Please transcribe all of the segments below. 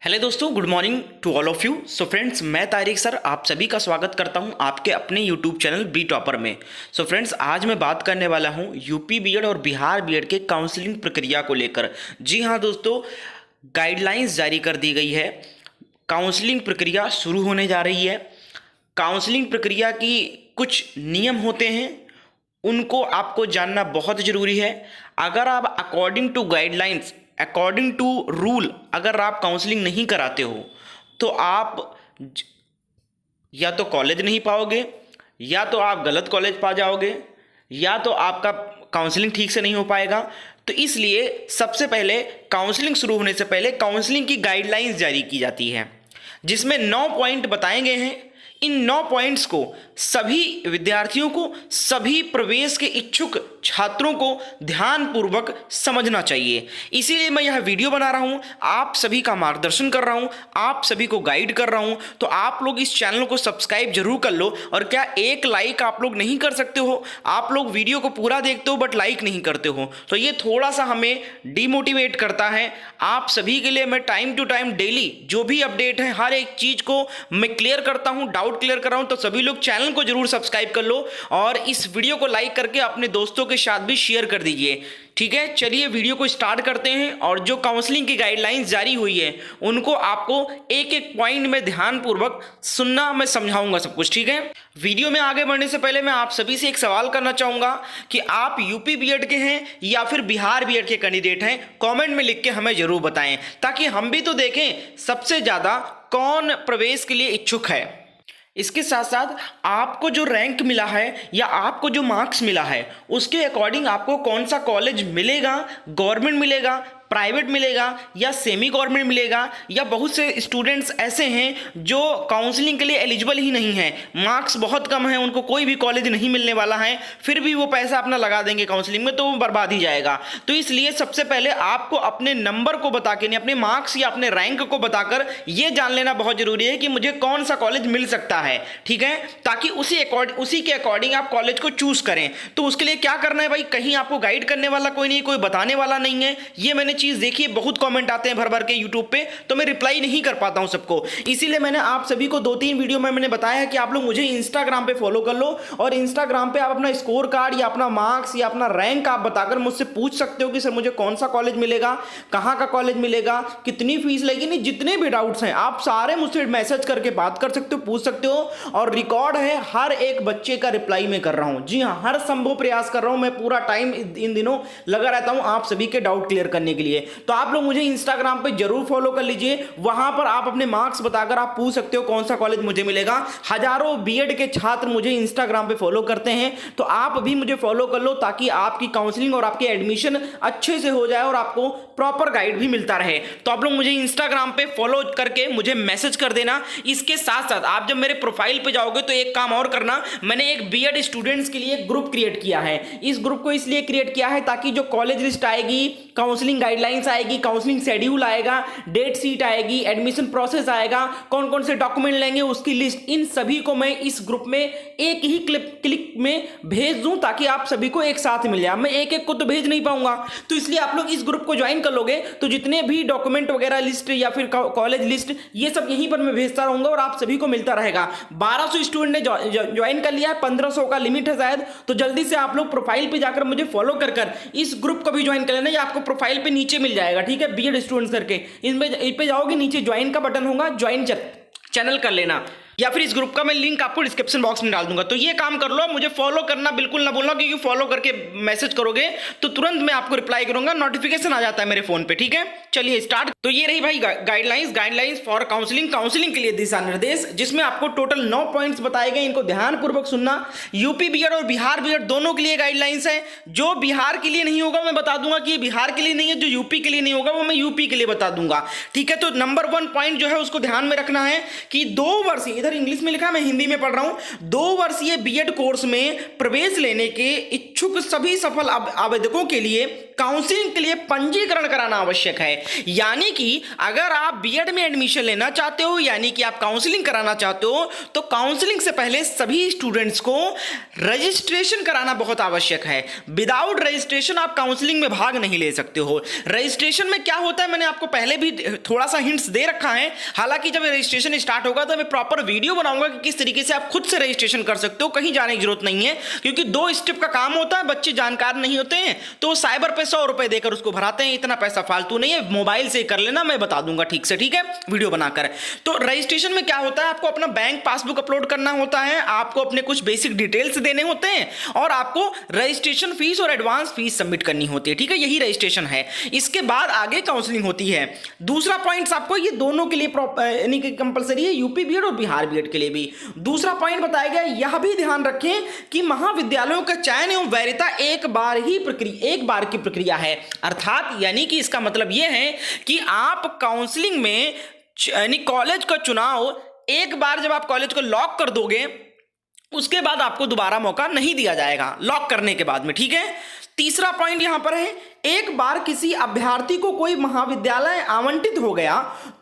Hello दोस्तों, good morning to all of you. So friends, मैं Tariq sir आप सभी का स्वागत करता हूं आपके अपने यूट्यूब चैनल बी टॉपर में। सो फ्रेंड्स, आज मैं बात करने वाला हूं यूपी बीएड और बिहार बीएड के काउंसलिंग प्रक्रिया को लेकर। जी हां दोस्तों, गाइडलाइंस जारी कर दी गई है। काउंसलिंग प्रक्रिया शुरू होने जा रही है। काउंसलिंग प्रक्रिया की कुछ नियम होते हैं, उनको आपको जानना बहुत ज़रूरी है। अगर आप according to guidelines, according to rule अगर आप काउंसलिंग नहीं कराते हो तो आप या तो कॉलेज नहीं पाओगे, या तो आप गलत कॉलेज पा जाओगे, या तो आपका काउंसलिंग ठीक से नहीं हो पाएगा। तो इसलिए सबसे पहले काउंसलिंग शुरू होने से पहले काउंसलिंग की गाइडलाइंस जारी की जाती है, जिसमें 9 पॉइंट बताए गए हैं। इन 9 पॉइंट्स को सभी विद्यार्थियों को, सभी प्रवेश के इच्छुक छात्रों को ध्यानपूर्वक समझना चाहिए। इसीलिए मैं यह वीडियो बना रहा हूं, आप सभी का मार्गदर्शन कर रहा हूं, आप सभी को गाइड कर रहा हूं। तो आप लोग इस चैनल को सब्सक्राइब जरूर कर लो। और क्या एक लाइक आप लोग नहीं कर सकते हो? आप लोग वीडियो को पूरा देखते हो बट लाइक नहीं करते हो, तो ये थोड़ा सा हमें डिमोटिवेट करता है। आप सभी के लिए मैं टाइम टू टाइम डेली जो भी अपडेट है, हर एक चीज को मैं क्लियर करता हूं, डाउट क्लियर कर रहा हूं। तो सभी लोग चैनल को जरूर सब्सक्राइब कर लो और इस वीडियो को लाइक करके अपने दोस्तों के साथ भी शेयर कर दीजिए। ठीक है, चलिए वीडियो को स्टार्ट करते हैं। और जो काउंसलिंग की गाइडलाइंस जारी हुई है उनको आपको एक एक पॉइंट में ध्यानपूर्वक सुनना, मैं समझाऊंगा सब कुछ। ठीक है, वीडियो में आगे बढ़ने से पहले मैं आप सभी से एक सवाल करना चाहूंगा कि आप यूपी बीएड के हैं या फिर बिहार बीएड के कैंडिडेट हैं। कमेंट में लिख के हमें जरूर बताएं, ताकि हम भी तो देखें सबसे ज्यादा कौन प्रवेश के लिए इच्छुक है। इसके साथ साथ आपको जो रैंक मिला है या आपको जो मार्क्स मिला है उसके अकॉर्डिंग आपको कौन सा कॉलेज मिलेगा, गवर्नमेंट मिलेगा, प्राइवेट मिलेगा या सेमी गवर्नमेंट मिलेगा, या बहुत से स्टूडेंट्स ऐसे हैं जो काउंसलिंग के लिए एलिजिबल ही नहीं है, मार्क्स बहुत कम है, उनको कोई भी कॉलेज नहीं मिलने वाला है, फिर भी वो पैसा अपना लगा देंगे काउंसलिंग में, तो वो बर्बाद ही जाएगा। तो इसलिए सबसे पहले आपको अपने नंबर को बता के, अपने मार्क्स या अपने रैंक को बताकर ये जान लेना बहुत जरूरी है कि मुझे कौन सा कॉलेज मिल सकता है। ठीक है, ताकि उसी के अकॉर्डिंग आप कॉलेज को चूज करें। तो उसके लिए क्या करना है भाई, कहीं आपको गाइड करने वाला कोई नहीं, कोई बताने वाला नहीं है। ये मैंने चीज देखिए, बहुत कमेंट आते हैं भर भर के यूट्यूब पे, तो मैं रिप्लाई नहीं कर पाता हूं सबको। इसीलिए मैंने आप सभी को 2-3 वीडियो में मैंने बताया है कि आप लोग मुझे इंस्टाग्राम पे फॉलो कर लो, और इंस्टाग्राम पे आप अपना स्कोर कार्ड या अपना मार्क्स या अपना रैंक आप बताकर मुझसे पूछ सकते हो कि सर मुझे कौन सा कॉलेज मिलेगा, कहां का कॉलेज मिलेगा, कितनी फीस लगेगी। नहीं, जितने भी डाउट्स हैं आप सारे मुझसे मैसेज करके बात कर सकते हो, पूछ सकते हो। और रिकॉर्ड है, हर एक बच्चे का रिप्लाई मैं कर रहा हूं। जी हां, हर संभव प्रयास कर रहा हूं। मैं पूरा टाइम इन दिनों लगा रहता हूं आप सभी के डाउट क्लियर करने के लिए। तो आप लोग मुझे इंस्टाग्राम पे जरूर फॉलो कर लीजिए। वहां पर आप अपने मार्क्स बताकर आप पूछ सकते हो कौन सा कॉलेज मुझे मिलेगा। हजारों बीएड के छात्र मुझे इंस्टाग्राम पे फॉलो करते हैं, तो आप भी मुझे फॉलो कर लो, ताकि आपकी काउंसलिंग और आपकी एडमिशन अच्छे से हो जाए और आपको प्रॉपर गाइड भी मिलता रहे। तो आप लोग मुझे इंस्टाग्राम पे फॉलो करके मुझे मैसेज कर देना। इसके साथ साथ आप जब मेरे प्रोफाइल पे जाओगे तो एक काम और करना, मैंने एक बीएड स्टूडेंट्स के लिए ग्रुप क्रिएट किया है। इस ग्रुप को इसलिए क्रिएट किया है ताकि जो कॉलेज लिस्ट आएगी, काउंसलिंग गाइडलाइंस आएगी, काउंसलिंग शेड्यूल आएगा, डेट शीट आएगी, एडमिशन प्रोसेस आएगा, कौन कौन से डॉक्यूमेंट लेंगे उसकी लिस्ट, इन सभी को मैं इस ग्रुप में एक ही क्लिक में भेज दूं, ताकि आप सभी को एक साथ मिल जाए। मैं एक एक को तो भेज नहीं पाऊंगा, तो इसलिए आप लोग इस ग्रुप को ज्वाइन कर लोगे तो जितने भी डॉक्यूमेंट वगैरह लिस्ट या फिर कॉलेज लिस्ट, ये सब यहीं पर मैं भेजता रहूंगा और आप सभी को मिलता रहेगा। 1200 स्टूडेंट ने ज्वाइन कर लिया है, 1500 का लिमिट है शायद। तो जल्दी से आप लोग प्रोफाइल पे जाकर मुझे फॉलो कर इस ग्रुप को भी ज्वाइन कर लेना। ये आपको प्रोफाइल पे नीचे मिल जाएगा। ठीक है, बीएड स्टूडेंट्स करके इन पे जाओगे, नीचे ज्वाइन का बटन होगा, ज्वाइन चैनल कर लेना, या फिर इस ग्रुप का मैं लिंक आपको डिस्क्रिप्शन बॉक्स में डाल दूंगा। तो ये काम कर लो, मुझे फॉलो करना बिल्कुल ना भूलना, क्योंकि फॉलो करके मैसेज करोगे तो तुरंत मैं आपको रिप्लाई करूंगा, नोटिफिकेशन आ जाता है मेरे फोन पे। ठीक है, चलिए स्टार्ट। तो ये रही भाई गाइडलाइंस फॉर काउंसलिंग के लिए दिशा निर्देश, जिसमें आपको टोटल 9 पॉइंट्स बताए गए। इनको ध्यानपूर्वक सुनना। यूपी बीएड और बिहार बीएड दोनों के लिए गाइडलाइंस है। जो बिहार के लिए नहीं होगा मैं बता दूंगा कि ये बिहार के लिए नहीं है, जो यूपी के लिए नहीं होगा वो मैं यूपी के लिए बता दूंगा। ठीक है, तो नंबर 1 पॉइंट जो है उसको ध्यान में रखना है कि 2 वर्ष, इधर इंग्लिश में लिखा, मैं हिंदी में पढ़ रहा हूं, 2 वर्षीय बीएड कोर्स में प्रवेश लेने के इच्छुक सभी सफल आवेदकों के लिए काउंसलिंग के लिए पंजीकरण कराना आवश्यक है। यानी कि अगर आप बीएड में एडमिशन लेना चाहते हो, यानी कि आप काउंसलिंग कराना चाहते हो, तो काउंसलिंग से पहले सभी स्टूडेंट्स को रजिस्ट्रेशन कराना बहुत आवश्यक है। विदाउट रजिस्ट्रेशन आप काउंसलिंग में भाग नहीं ले सकते हो। रजिस्ट्रेशन में क्या होता है मैंने आपको पहले भी थोड़ा सा हिंट्स दे रखा है। हालांकि जब रजिस्ट्रेशन स्टार्ट होगा तो मैं प्रॉपर वीडियो बनाऊंगा कि किस तरीके से आप खुद से रजिस्ट्रेशन कर सकते हो, कहीं जाने की जरूरत नहीं है, क्योंकि 2 स्टेप का काम होता है। बच्चे जानकार नहीं होते हैं तो साइबर पे 100 रुपए देकर उसको भराते हैं। इतना पैसा फालतू नहीं है, मोबाइल से कर लेना, मैं बता दूंगा ठीक से, ठीक है, वीडियो बनाकर। तो रजिस्ट्रेशन में क्या होता है, आपको अपना बैंक पासबुक अपलोड करना होता है, आपको अपने कुछ बेसिक डिटेल्स देने होते हैं और आपको रजिस्ट्रेशन फीस और एडवांस फीस सबमिट करनी होती है, ठीक है, यही रजिस्ट्रेशन है। इसके बाद आगे काउंसलिंग होती है। दूसरा पॉइंट आपको, ये दोनों के लिए यानी कि कंपलसरी है, यूपी बीएड और बिहार बीएड के लिए भी। दूसरा पॉइंट बताया गया, यह भी ध्यान रखें कि महाविद्यालयों का चयन एवं वैधता एक बार की प्रक्रिया है। अर्थात यानी कि इसका मतलब यह है कि आप काउंसलिंग में यानी कॉलेज का चुनाव एक बार जब आप कॉलेज को लॉक कर दोगे उसके बाद आपको दोबारा मौका नहीं दिया जाएगा, लॉक करने के बाद में, ठीक है। तीसरा पॉइंट यहां पर है, एक बार किसी अभ्यर्थी को कोई महाविद्यालय आवंटित हो गया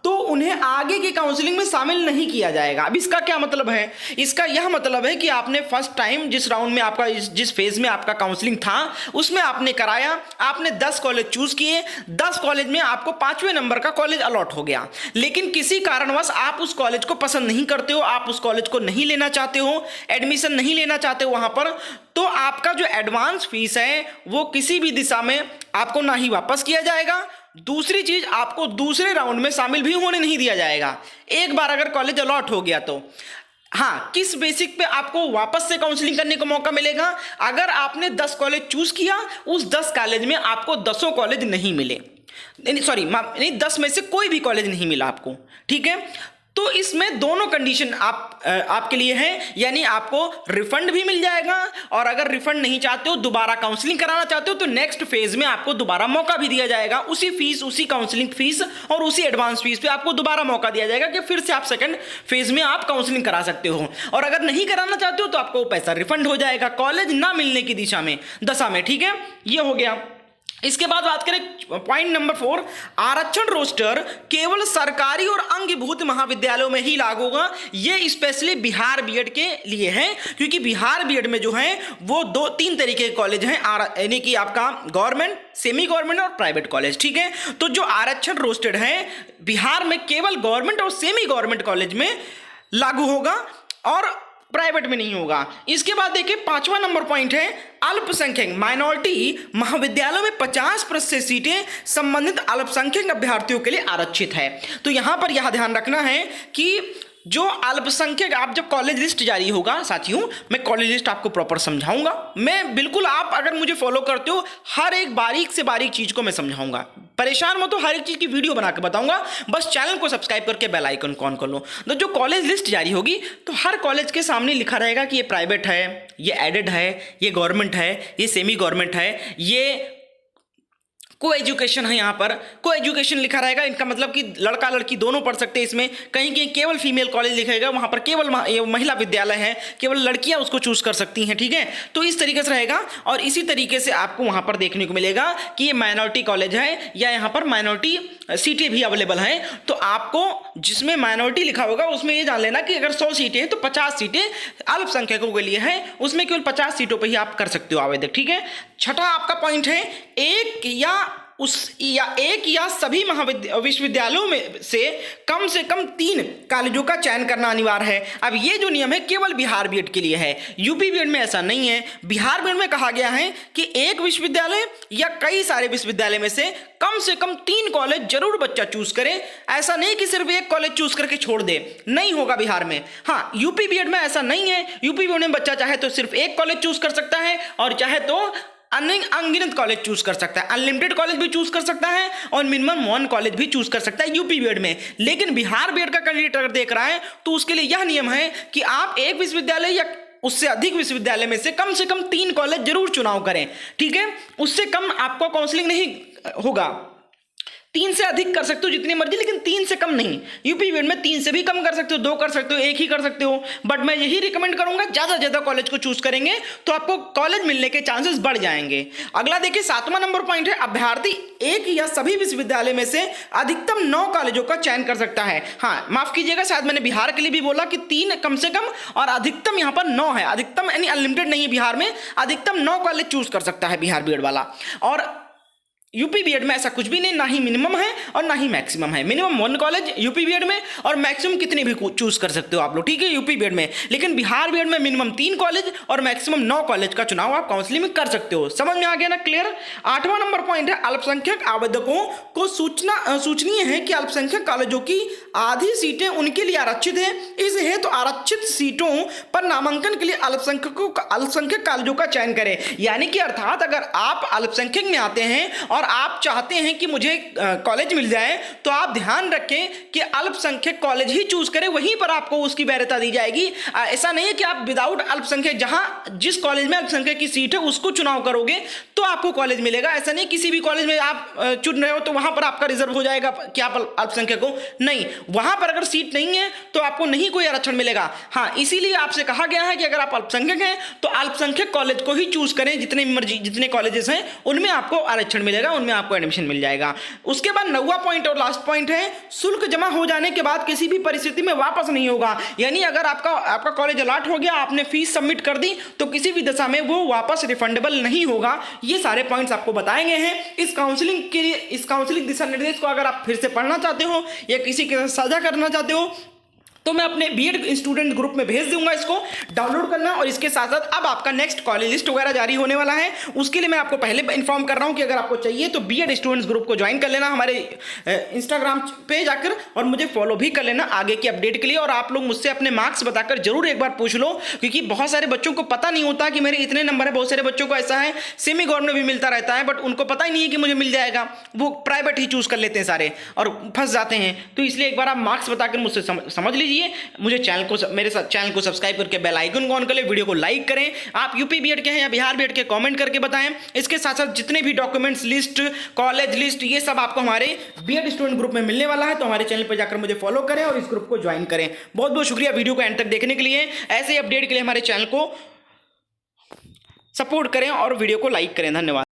तो उन्हें आगे की काउंसलिंग में शामिल नहीं किया जाएगा। अब इसका क्या मतलब है, इसका यह मतलब है कि आपने फर्स्ट टाइम जिस राउंड में आपका जिस फेज में आपका काउंसलिंग था उसमें आपने कराया, आपने 10 कॉलेज चूज किए, 10 कॉलेज में आपको 5वें नंबर का कॉलेज अलॉट हो गया, लेकिन किसी कारणवश आप उस कॉलेज को पसंद नहीं करते हो, आप उस कॉलेज को नहीं लेना चाहते हो, एडमिशन नहीं लेना चाहते हो वहां पर, तो आपका जो एडवांस फीस है वो किसी भी दिशा में आपको ना ही वापस किया जाएगा। दूसरी चीज, आपको दूसरे राउंड में शामिल भी होने नहीं दिया जाएगा। एक बार अगर कॉलेज अलॉट हो गया तो हाँ, किस बेसिक पे आपको वापस से काउंसलिंग करने का मौका मिलेगा, अगर आपने 10 कॉलेज चूज किया, उस 10 कॉलेज में आपको 10 कॉलेज नहीं मिले, नहीं 10 में से कोई भी कॉलेज नहीं मिला आपको, ठीक है, तो इसमें दोनों कंडीशन आपके लिए है, यानी आपको रिफंड भी मिल जाएगा और अगर रिफंड नहीं चाहते हो, दोबारा काउंसलिंग कराना चाहते हो, तो नेक्स्ट फेज में आपको दोबारा मौका भी दिया जाएगा। उसी फीस, उसी काउंसलिंग फीस और उसी एडवांस फीस पे आपको दोबारा मौका दिया जाएगा कि फिर से आप सेकंड फेज में आप काउंसलिंग करा सकते हो, और अगर नहीं कराना चाहते हो तो आपको पैसा रिफंड हो जाएगा कॉलेज ना मिलने की दशा में, ठीक है, ये हो गया। इसके बाद बात करें पॉइंट नंबर 4, आरक्षण रोस्टर केवल सरकारी और अंगीभूत महाविद्यालयों में ही लागू होगा। ये स्पेशली बिहार बीएड के लिए है, क्योंकि बिहार बीएड में जो है वो 2-3 तरीके के कॉलेज हैं, यानी कि आपका गवर्नमेंट, सेमी गवर्नमेंट और प्राइवेट कॉलेज, ठीक है। तो जो आरक्षण रोस्टेड है बिहार में केवल गवर्नमेंट और सेमी गवर्नमेंट कॉलेज में लागू होगा और प्राइवेट में नहीं होगा। इसके बाद देखिए 5वां नंबर पॉइंट है, अल्पसंख्यक माइनॉरिटी महाविद्यालयों में 50% सीटें संबंधित अल्पसंख्यक अभ्यर्थियों के लिए आरक्षित है। तो यहां पर यह ध्यान रखना है कि जो अल्पसंख्यक, आप जब कॉलेज लिस्ट जारी होगा साथियों, मैं कॉलेज लिस्ट आपको प्रॉपर समझाऊंगा, मैं बिल्कुल, आप अगर मुझे फॉलो करते हो हर एक बारीक से बारीक चीज को मैं समझाऊंगा, परेशान मत हो, हर एक चीज की वीडियो बना के बताऊंगा, बस चैनल को सब्सक्राइब करके बेल आइकन ऑन कर लो। तो जो कॉलेज लिस्ट जारी होगी तो हर कॉलेज के सामने लिखा रहेगा कि ये प्राइवेट है, ये एडेड है, ये गवर्नमेंट है, ये सेमी गवर्नमेंट है, ये को एजुकेशन है, यहाँ पर को एजुकेशन लिखा रहेगा। इनका मतलब कि लड़का लड़की दोनों पढ़ सकते हैं इसमें, कहीं कहीं केवल फीमेल कॉलेज लिखेगा, वहाँ पर केवल महिला विद्यालय है, केवल लड़कियाँ उसको चूज कर सकती हैं, ठीक है। तो इस तरीके से रहेगा और इसी तरीके से आपको वहाँ पर देखने को मिलेगा कि ये माइनॉरिटी कॉलेज है या यहाँ पर माइनॉरिटी सीटें भी अवेलेबल हैं। तो आपको जिसमें माइनॉरिटी लिखा होगा उसमें ये जान लेना कि अगर 100 सीटें हैं तो 50 सीटें अल्पसंख्यकों के लिए हैं, उसमें केवल 50 सीटों पर ही आप कर सकते हो आवेदन, ठीक है। छठा आपका पॉइंट है, एक या सभी विश्वविद्यालयों में से कम 3 कॉलेजों का चयन करना अनिवार्य है। अब ये जो नियम है केवल बिहार बीएड के लिए है, यूपी बीएड में ऐसा नहीं है। बिहार बीएड में कहा गया है कि एक विश्वविद्यालय या कई सारे विश्वविद्यालय में से कम 3 कॉलेज जरूर बच्चा चूज करे, ऐसा नहीं कि सिर्फ एक कॉलेज चूज करके छोड़ दे, नहीं होगा बिहार में। हाँ, यूपी बीएड में ऐसा नहीं है, यूपी बीएड में बच्चा चाहे तो सिर्फ एक कॉलेज चूज कर सकता है और चाहे तो अनगिनत कॉलेज चूज कर सकता है, अनलिमिटेड कॉलेज भी चूज कर सकता है और मिनिमम 1 कॉलेज भी चूज कर सकता है यूपी बीएड में। लेकिन बिहार बीएड का कैंडिडेट अगर देख रहा है तो उसके लिए यह नियम है कि आप एक विश्वविद्यालय या उससे अधिक विश्वविद्यालय में से कम 3 कॉलेज जरूर चुनाव करें, ठीक है, उससे कम आपको काउंसलिंग नहीं होगा। 3 से अधिक कर सकते हो जितनी मर्जी, लेकिन 3 से कम नहीं। यूपी बीएड में 3 से भी कम कर सकते हो, 2 कर सकते हो, 1 ही कर सकते हो, बट मैं यही रिकमेंड करूंगा ज्यादा से ज्यादा कॉलेज को चूज करेंगे तो आपको कॉलेज मिलने के चांसेस बढ़ जाएंगे। अगला देखिए 7वां नंबर पॉइंट है, अभ्यर्थी एक या सभी विश्वविद्यालय में से अधिकतम 9 कॉलेजों का चयन कर सकता है। हाँ माफ कीजिएगा, शायद मैंने बिहार के लिए भी बोला कि 3 कम से कम और अधिकतम यहाँ पर 9 है। अधिकतम यानी अनलिमिटेड नहीं है, बिहार में अधिकतम 9 कॉलेज चूज कर सकता है बिहार बीएड वाला। और यूपी बीएड में ऐसा कुछ भी नहीं, ना ही मिनिमम है और ना ही मैक्सिमम है। मिनिमम 1 कॉलेज यूपी बीएड में और मैक्सिमम कितने भी चूज कर सकते हो आप लोग, ठीक है, यूपी बीएड में। लेकिन बिहार बीएड में मिनिमम 3 कॉलेज और मैक्सिमम 9 कॉलेज का चुनाव आप काउंसलिंग में कर सकते हो। समझ में आ गया ना, क्लियर। 8वां नंबर पॉइंट है, अल्पसंख्यक आवेदकों को सूचनीय है कि अल्पसंख्यक कॉलेजों की आधी सीटें उनके लिए आरक्षित है। इस हेतु आरक्षित सीटों पर नामांकन के लिए अल्पसंख्यक कॉलेजों का चयन करें। यानी कि अर्थात अगर आप अल्पसंख्यक में आते हैं और आप चाहते हैं कि मुझे कॉलेज मिल जाए, तो आप ध्यान रखें कि अल्पसंख्यक कॉलेज ही चूज करें, वहीं पर आपको उसकी वैधता दी जाएगी। ऐसा नहीं है कि आप विदाउट अल्पसंख्यक, जहां जिस कॉलेज में अल्पसंख्यक की सीट है उसको चुनाव करोगे तो आपको कॉलेज मिलेगा। ऐसा नहीं किसी भी कॉलेज में आप चुन रहे हो तो वहां पर आपका रिजर्व हो जाएगा कि आप अल्पसंख्यक हो, नहीं, वहां पर अगर सीट नहीं है तो आपको नहीं कोई आरक्षण मिलेगा। हाँ, इसीलिए आपसे कहा गया है कि अगर आप अल्पसंख्यक हैं तो अल्पसंख्यक कॉलेज को ही चूज करें, जितने मर्जी जितने कॉलेजेस हैं उनमें आपको आरक्षण मिलेगा, उनमें आपको एडमिशन मिल जाएगा। उसके बाद 9वां पॉइंट और लास्ट पॉइंट है, शुल्क जमा हो जाने के बाद किसी भी परिस्थिति में वापस नहीं होगा। यानी अगर आपका कॉलेज अलॉट हो गया, आपने फीस सबमिट कर दी, तो किसी भी दशा में वो वापस रिफंडेबल नहीं होगा। ये सारे पॉइंट्स आपको बताए गए हैं। इस काउंसलिंग के लिए, इस काउंसलिंग दिशा निर्देश को अगर आप फिर से पढ़ना चाहते हो या किसी के साथ साझा करना चाहते हो तो मैं अपने बीएड स्टूडेंट ग्रुप में भेज दूंगा, इसको डाउनलोड करना। और इसके साथ साथ अब आपका नेक्स्ट कॉलेज लिस्ट वगैरह जारी होने वाला है, उसके लिए मैं आपको पहले इन्फॉर्म कर रहा हूं कि अगर आपको चाहिए तो बीएड स्टूडेंट्स ग्रुप को ज्वाइन कर लेना हमारे इंस्टाग्राम पे जाकर, और मुझे फॉलो भी कर लेना आगे की अपडेट के लिए। और आप लोग मुझसे अपने मार्क्स बताकर जरूर एक बार पूछ लो, क्योंकि बहुत सारे बच्चों को पता नहीं होता कि मेरे इतने नंबर है। बहुत सारे बच्चों को ऐसा है सेमी गवर्नमेंट भी मिलता रहता है, बट उनको पता ही नहीं है कि मुझे मिल जाएगा, वो प्राइवेट ही चूज कर लेते हैं सारे और फंस जाते हैं। तो इसलिए एक बार आप मार्क्स बताकर मुझसे समझ लीजिए। मुझे मेरे साथ चैनल को सब्सक्राइब करके बेल आइकन को ऑन कर ले, वीडियो को लाइक करें। आप यूपी बीएड के हैं या बिहार बीएड के, कमेंट करके बताएं। इसके साथ साथ जितने भी डॉक्यूमेंट्स लिस्ट, कॉलेज लिस्ट, ये सब आपको हमारे बीएड स्टूडेंट ग्रुप में मिलने वाला है। तो हमारे चैनल पर जाकर मुझे फॉलो करें और इस ग्रुप को ज्वाइन करें। बहुत बहुत शुक्रिया वीडियो को एंड तक देखने के लिए। ऐसे अपडेट के लिए हमारे चैनल को सपोर्ट करें और वीडियो को लाइक करें। धन्यवाद।